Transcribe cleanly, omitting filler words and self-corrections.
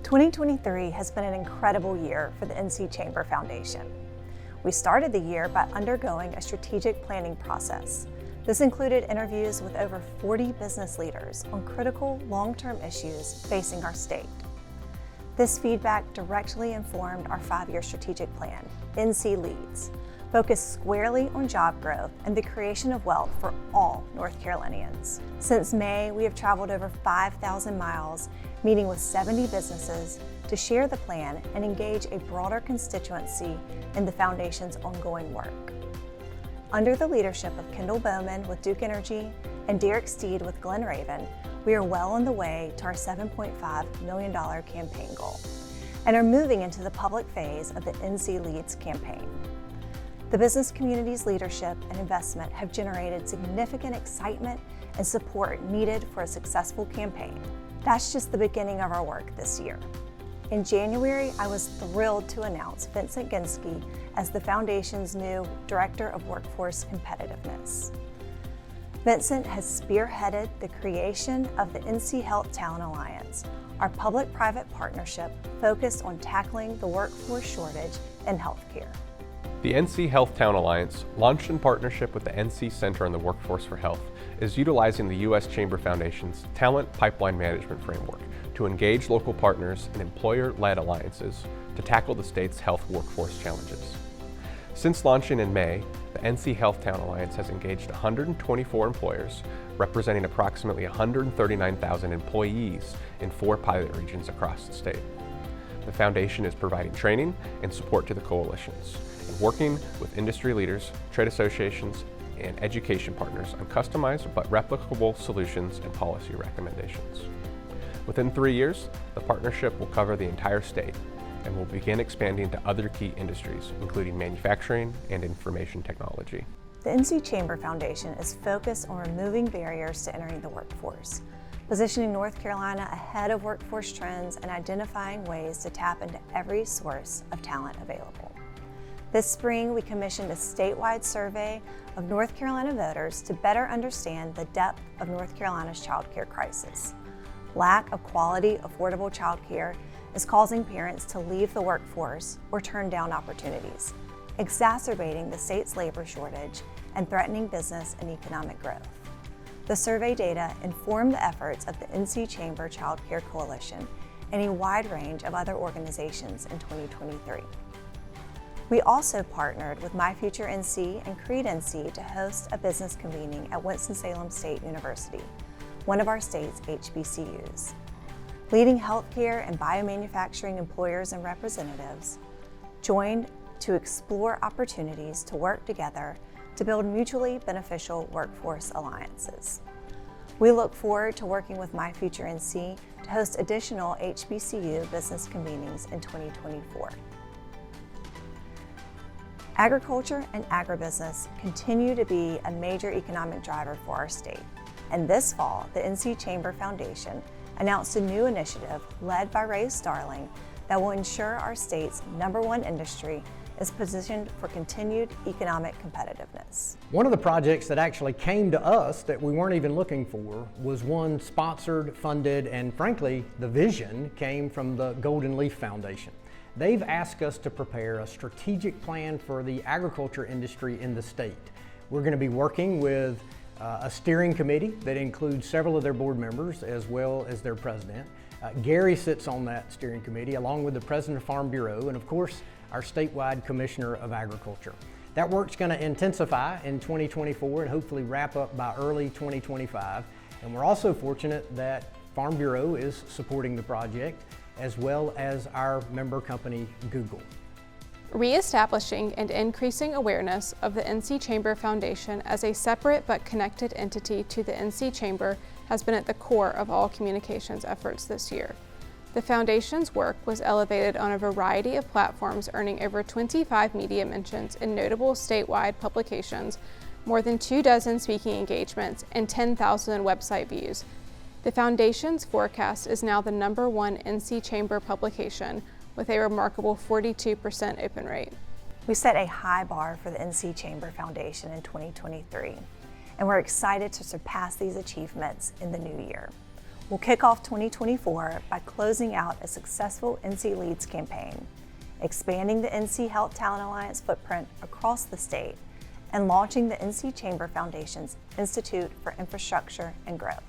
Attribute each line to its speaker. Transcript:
Speaker 1: 2023 has been an incredible year for the NC Chamber Foundation. We started the year by undergoing a strategic planning process. This included interviews with over 40 business leaders on critical long-term issues facing our state. This feedback directly informed our 5-year strategic plan, NC Leads, focused squarely on job growth and the creation of wealth for all North Carolinians. Since May, we have traveled over 5,000 miles, meeting with 70 businesses to share the plan and engage a broader constituency in the Foundation's ongoing work. Under the leadership of Kendall Bowman with Duke Energy and Derek Steed with Glen Raven, we are well on the way to our $7.5 million campaign goal and are moving into the public phase of the NC Leads campaign. The business community's leadership and investment have generated significant excitement and support needed for a successful campaign. That's just the beginning of our work this year. In January, I was thrilled to announce Vincent Ginsky as the Foundation's new Director of Workforce Competitiveness. Vincent has spearheaded the creation of the NC Health Talent Alliance, our public-private partnership focused on tackling the workforce shortage in healthcare.
Speaker 2: The NC Health Talent Alliance, launched in partnership with the NC Center on the Workforce for Health, is utilizing the U.S. Chamber Foundation's Talent Pipeline Management Framework to engage local partners in employer-led alliances to tackle the state's health workforce challenges. Since launching in May, the NC Health Talent Alliance has engaged 124 employers, representing approximately 139,000 employees in 4 pilot regions across the state. The Foundation is providing training and support to the coalitions, and working with industry leaders, trade associations, and education partners on customized but replicable solutions and policy recommendations. Within 3 years, the partnership will cover the entire state and will begin expanding to other key industries, including manufacturing and information technology.
Speaker 1: The NC Chamber Foundation is focused on removing barriers to entering the workforce, positioning North Carolina ahead of workforce trends and identifying ways to tap into every source of talent available. This spring, we commissioned a statewide survey of North Carolina voters to better understand the depth of North Carolina's child care crisis. Lack of quality, affordable child care is causing parents to leave the workforce or turn down opportunities, exacerbating the state's labor shortage and threatening business and economic growth. The survey data informed the efforts of the NC Chamber Child Care Coalition and a wide range of other organizations in 2023. We also partnered with My Future NC and Creed NC to host a business convening at Winston-Salem State University, one of our state's HBCUs. Leading healthcare and biomanufacturing employers and representatives joined to explore opportunities to work together to build mutually beneficial workforce alliances. We look forward to working with My Future NC to host additional HBCU business convenings in 2024. Agriculture and agribusiness continue to be a major economic driver for our state. And this fall, the NC Chamber Foundation announced a new initiative led by Ray Starling that will ensure our state's #1 industry is positioned for continued economic competitiveness.
Speaker 3: One of the projects that actually came to us that we weren't even looking for was one sponsored, funded, and frankly, the vision came from the Golden Leaf Foundation. They've asked us to prepare a strategic plan for the agriculture industry in the state. We're going to be working with a steering committee that includes several of their board members as well as their president. Gary sits on that steering committee along with the president of Farm Bureau and of course our statewide commissioner of agriculture. That work's going to intensify in 2024 and hopefully wrap up by early 2025. And we're also fortunate that Farm Bureau is supporting the project as well as our member company, Google.
Speaker 4: Reestablishing and increasing awareness of the NC Chamber Foundation as a separate but connected entity to the NC Chamber has been at the core of all communications efforts this year. The Foundation's work was elevated on a variety of platforms, earning over 25 media mentions in notable statewide publications, more than 24 speaking engagements, and 10,000 website views. The Foundation's forecast is now the #1 NC Chamber publication, with a remarkable 42% open rate.
Speaker 1: We set a high bar for the NC Chamber Foundation in 2023, and we're excited to surpass these achievements in the new year. We'll kick off 2024 by closing out a successful NC Leads campaign, expanding the NC Health Talent Alliance footprint across the state, and launching the NC Chamber Foundation's Institute for Infrastructure and Growth.